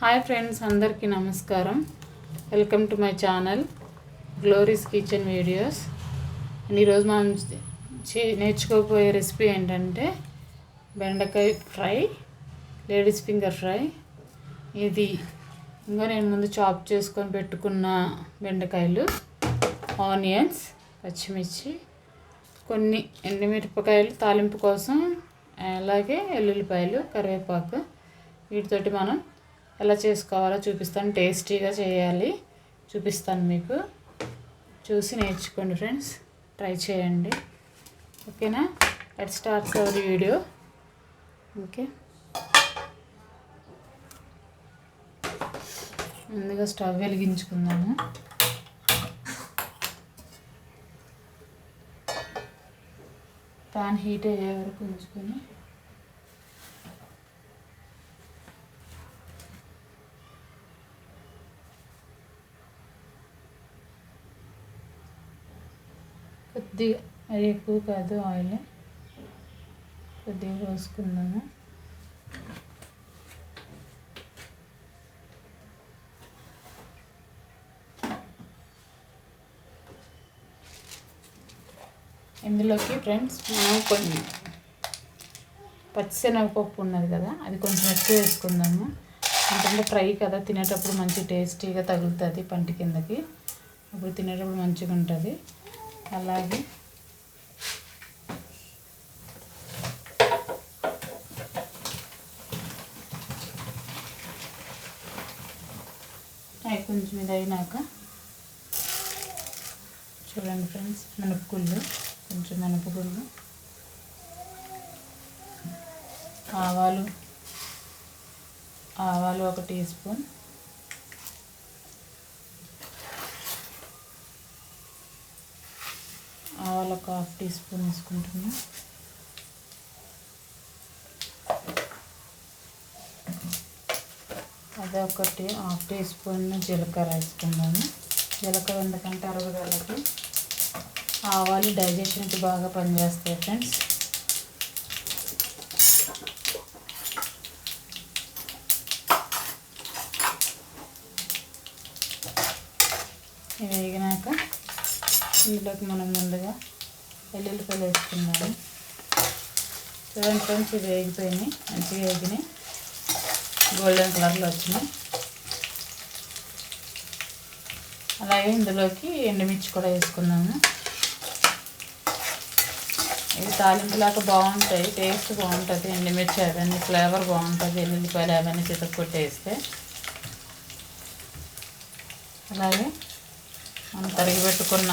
Hi friends, అందరికీ నమస్కారం. Welcome to my channel glories kitchen videos. ఈరోజు మనం నేర్చుకోబోయే రెసిపీ ఏంటంటే బెండకాయ ఫ్రై, లేడీస్ ఫింగర్ ఫ్రై. ఇది ఇంకా నేను ముందు చాప్ చేసుకొని పెట్టుకున్న బెండకాయలు, ఆనియన్స్, పచ్చిమిర్చి, కొన్ని ఎండుమిరపకాయలు తాలింపు కోసం, అలాగే ఎల్లుల్లిపాయలు, కరివేపాకు. వీటితోటి మనం ఎలా చేసుకోవాలో చూపిస్తాను. టేస్టీగా చేయాలి, చూపిస్తాను. మీకు చూసి నేర్చుకోండి ఫ్రెండ్స్, ట్రై చేయండి. ఓకేనా? Let's start our video. Okay, ముందుగా స్టవ్ వెలిగించుకుందాము. ప్యాన్ హీట్ అయ్యే వరకు ఉంచుకొని కొద్దిగా, అది ఎక్కువ కాదు, ఆయిల్ కొద్దిగా పోసుకుందాము. ఇందులోకి ఫ్రెండ్స్ మనం కొన్ని పచ్చిశనగపప్పు ఉన్నది కదా, అది కొంచెం ఎక్కువ వేసుకుందాము. ఎందుకంటే ఫ్రై కదా, తినేటప్పుడు మంచి టేస్టీగా తగులుతుంది పంటి కిందకి, అప్పుడు తినేటప్పుడు మంచిగా ఉంటుంది. అలాగే అవి కొంచెం ఇది అయినాక చూడండి ఫ్రెండ్స్, మినపగుళ్ళు, కొంచెం మినపగుళ్ళు, ఆవాలు 1 టీ స్పూన్, ఆవాలు 1/2 టీ స్పూన్ వేసుకుంటున్నాం. అదే 1/2 టీ స్పూన్ జీలకర్ర వేసుకున్నాము. జీలకర్ర ఎందుకంటే అరగడానికి, ఆవాలు డైజెషన్కి బాగా పనిచేస్తాయి ఫ్రెండ్స్. ఇవి వేగినాక ఇందులోకి మనం ముందుగా వెల్లుల్లిపాయలు వేసుకున్నాము. చూడండి ఫ్రెండ్స్, ఇవి వేగిపోయినాయి, మంచిగా వేగినాయి, గోల్డెన్ కలర్లో వచ్చినాయి. అలాగే ఇందులోకి ఎండుమిర్చి కూడా వేసుకున్నాము. ఇవి తాలింపులాగా బాగుంటాయి, టేస్ట్ బాగుంటుంది. ఎండుమిర్చి అవన్నీ ఫ్లేవర్ బాగుంటుంది, ఎల్లుల్లిపాయలు అవన్నీ చితక్కొట్టేస్తే. అలాగే మనం తరిగి పెట్టుకున్న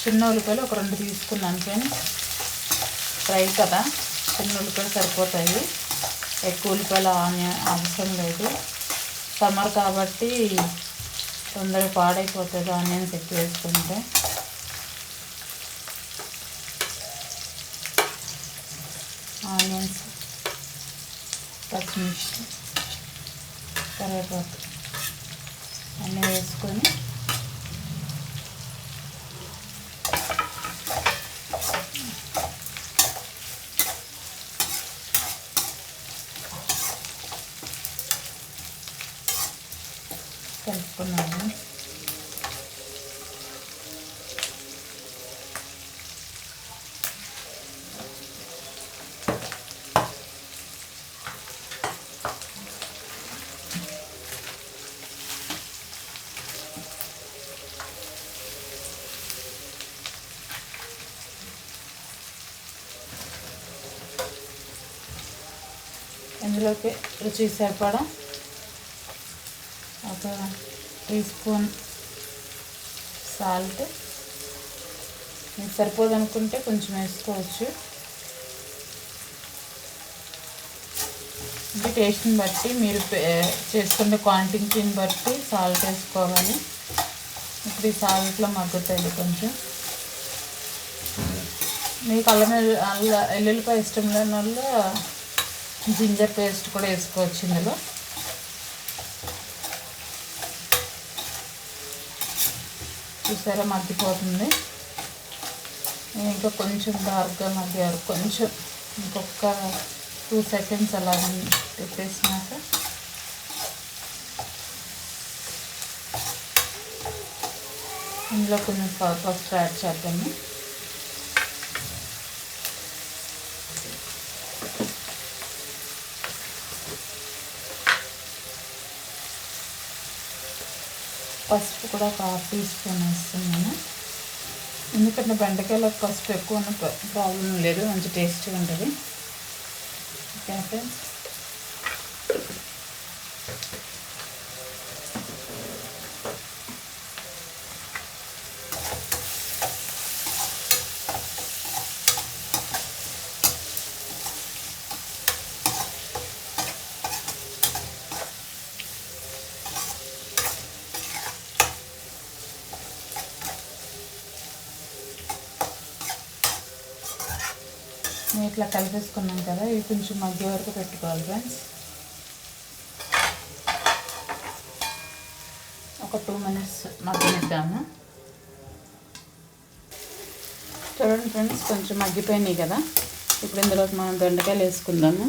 చిన్న ఉల్లిపాయలు 2 తీసుకున్నాను ఫ్రెండ్స్. ఫ్రై కదా, చిన్న ఉల్లిపాయలు సరిపోతాయి, ఎక్కువ ఉల్లిపాయలు అవసరం లేదు. సమ్మర్ కాబట్టి తొందరగా పాడైపోతుంది ఆనియన్స్ ఎక్కువ వేసుకుంటే. ఆనియన్స్, పచ్చిమిర్చి, కరివేపాకు అన్నీ వేసుకొని కలుపుకున్నాము. ఇందులోకి రుచి సరిపడా 1 టీ స్పూన్ సాల్ట్, మీకు సరిపోదు అనుకుంటే కొంచెం వేసుకోవచ్చు. ఇది టేస్ట్ని బట్టి, మీరు చేసుకునే క్వాంటిటీని బట్టి సాల్ట్ వేసుకోవాలి. ఇప్పుడు ఈ సాల్ట్లో మగ్గుతుంది కొంచెం. మీకు ఎల్లుల్లిపాయ ఇష్టం లేని వాళ్ళు జింజర్ పేస్ట్ కూడా వేసుకోవచ్చు ఇందులో. చూసారా, మగ్గిపోతుంది. నేను ఇంకా కొంచెం డార్క్గా మగ్గారు, కొంచెం ఇంకొక 2 seconds అలా తిప్పేసినాక ఇందులో కొంచెం పసుపు యాడ్ చేద్దాము. పసుపు కూడా ఒక 1/2 టీ స్పూన్ వేస్తున్నాను. ఎందుకంటే బెండకాయలకు పసుపు ఎక్కువ ఉన్న ప్రాబ్లం లేదు, మంచి టేస్ట్గా ఉంటుంది. ఓకే ఫ్రెండ్స్, ఇట్లా కలిపేసుకున్నాం కదా, ఇవి కొంచెం మధ్య వరకు పెట్టుకోవాలి ఫ్రెండ్స్. ఒక 2 minutes మగ్గనిద్దాము. చూడండి ఫ్రెండ్స్, కొంచెం మగ్గిపోయినాయి కదా. ఇప్పుడు ఇందులో మనం బెండకాయలు వేసుకుందాము.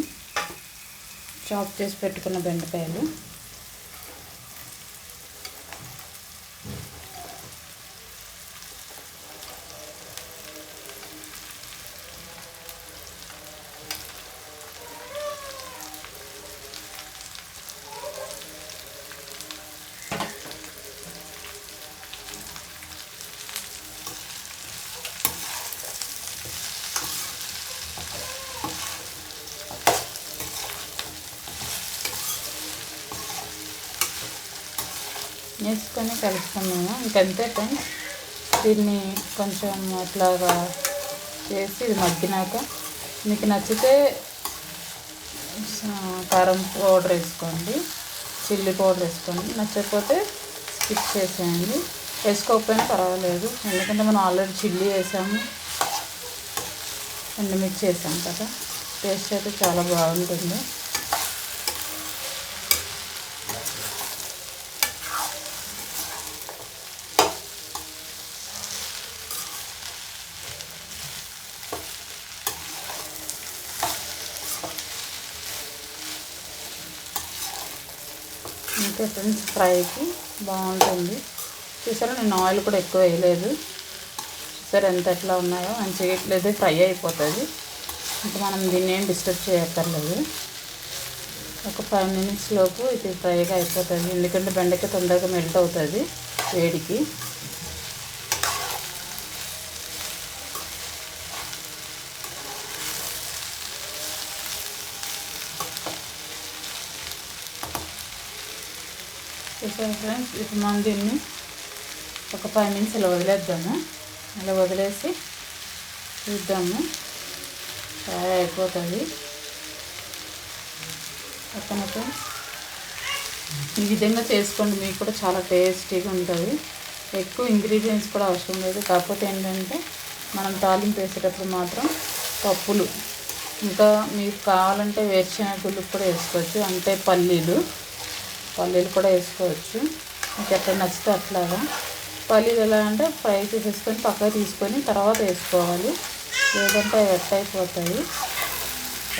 చాప్ చేసి పెట్టుకున్న బెండకాయలు వేసుకొని కలుపుకున్నాము. ఇంకంతే ఫ్రెండ్స్, దీన్ని కొంచెం అట్లాగా చేసి ఇది మగ్గినాక మీకు నచ్చితే కారం పౌడర్ వేసుకోండి, చిల్లీ పౌడర్ వేసుకోండి. నచ్చకపోతే స్కిప్ చేసేయండి, వేసుకోకపోయినా పర్వాలేదు. ఎందుకంటే మనం ఆల్రెడీ చిల్లీ వేసాము, ఎండుమిర్చి వేసాము కదా. టేస్ట్ అయితే చాలా బాగుంటుంది. ఇంకా ఫ్రెండ్స్, ఫ్రైకి బాగుంటుంది. చూసారా, నేను ఆయిల్ కూడా ఎక్కువ వేయలేదు. చూసారా ఎంత ఎట్లా ఉన్నాయో, మంచిగా ఇట్లయితే ఫ్రై అయిపోతుంది. ఇంకా మనం దీన్ని ఏం డిస్టర్బ్ చేయక్కర్లేదు. ఒక 5 minutes లోపు ఇది ఫ్రైగా అయిపోతుంది. ఎందుకంటే బెండకాయ తొందరగా మెల్ట్ అవుతుంది వేడికి. చూసాను ఫ్రెండ్స్, ఇప్పుడు మనం దీన్ని ఒక 5 minutes ఇలా వదిలేద్దాము. ఇలా వదిలేసి చూద్దాము, ఫ్రై అయిపోతుంది. ఓకేనా ఫ్రెండ్స్, ఈ విధంగా చేసుకోండి, మీకు కూడా చాలా టేస్టీగా ఉంటుంది. ఎక్కువ ఇంగ్రీడియంట్స్ కూడా అవసరం లేదు. కాకపోతే ఏంటంటే మనం తాలింపు వేసేటప్పుడు మాత్రం పప్పులు, ఇంకా మీకు కావాలంటే వేరుశనగలు కూడా వేసుకోవచ్చు, అంటే పల్లీలు కూడా వేసుకోవచ్చు. మీకు ఎట్లా నచ్చితే అట్లాగా. పల్లీలు ఎలా అంటే ఫ్రై చేసేసుకొని పక్కకు తీసుకొని తర్వాత వేసుకోవాలి, లేదంటే అవి వెట్ అయిపోతాయి.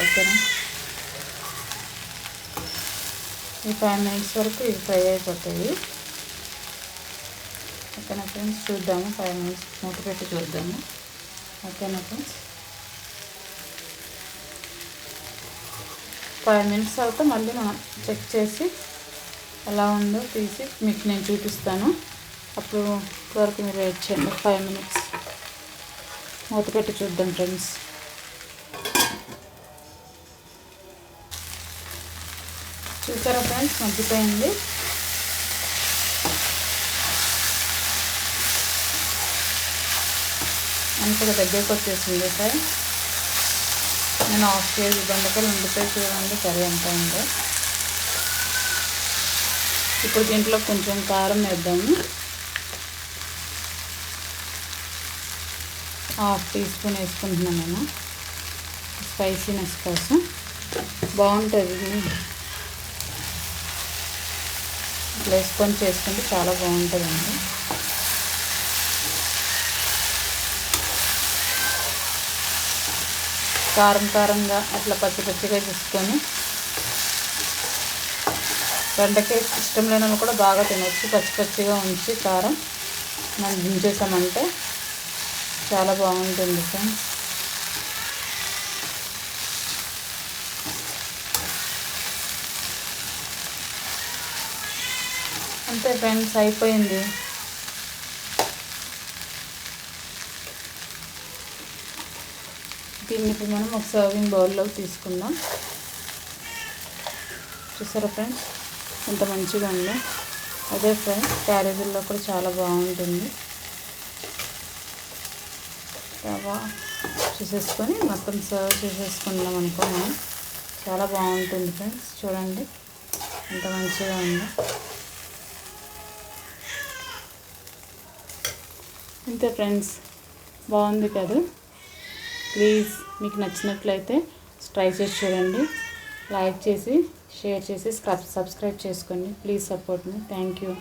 ఓకేనా, ఈ 5 minutes వరకు ఇవి ఫ్రై అయిపోతాయి. ఓకేనా ఫ్రెండ్స్, చూద్దాము. 5 minutes మూత పెట్టి చూద్దాము. ఓకేనా ఫ్రెండ్స్, 5 minutes తర్వాత మళ్ళీ మనం చెక్ చేసి ఎలా ఉందో తీసి మీకు నేను చూపిస్తాను. అప్పుడు వరకు మీరు వెయిట్ చేయండి. 5 minutes మూత పెట్టి చూద్దాం ఫ్రెండ్స్. చూసారా ఫ్రెండ్స్, మగ్గిపోయింది. అంతగా దగ్గరకు వచ్చేసింది సార్. నేను 1/2 kg బెండకాయలు వండిపోయి చూడండి కర్రీ ఎంత ఉందో. ఇప్పుడు దీంట్లో కొంచెం కారం వేద్దాము. 1/2 టీ స్పూన్ వేసుకుంటున్నాను నేను, స్పైసీనెస్ కోసం. బాగుంటుంది, ఇట్లా వేసుకొని చేసుకుంటే చాలా బాగుంటుందండి. కారంగా అట్లా పచ్చిగా చేసుకొని, బెండకాయ ఇష్టం లేని వాళ్ళు కూడా బాగా తినవచ్చు. పచ్చిగా ఉంచి కారం మనం దించేసామంటే చాలా బాగుంటుంది ఫ్రెండ్స్. అంతే ఫ్రెండ్స్, అయిపోయింది. దీన్ని ఇప్పుడు మనం ఒక సర్వింగ్ బౌల్లోకి తీసుకుందాం. చూసారా ఫ్రెండ్స్ ఎంత మంచిగా ఉందో. అదే ఫ్రెండ్స్ క్యారేజీల్లో కూడా చాలా బాగుంటుంది. రవ్వ చూసేసుకొని మొత్తం సర్వ్ చేసేసుకున్నాం అనుకో మనం, చాలా బాగుంటుంది ఫ్రెండ్స్. చూడండి ఎంత మంచిగా ఉందో. అంతే ఫ్రెండ్స్, బాగుంది కదా. ప్లీజ్ మీకు నచ్చినట్లయితే ట్రై చేసి చూడండి. లైక్ చేసి షేర్ చేసి సబ్స్క్రైబ్ చేసుకోండి. Please support me. Thank you.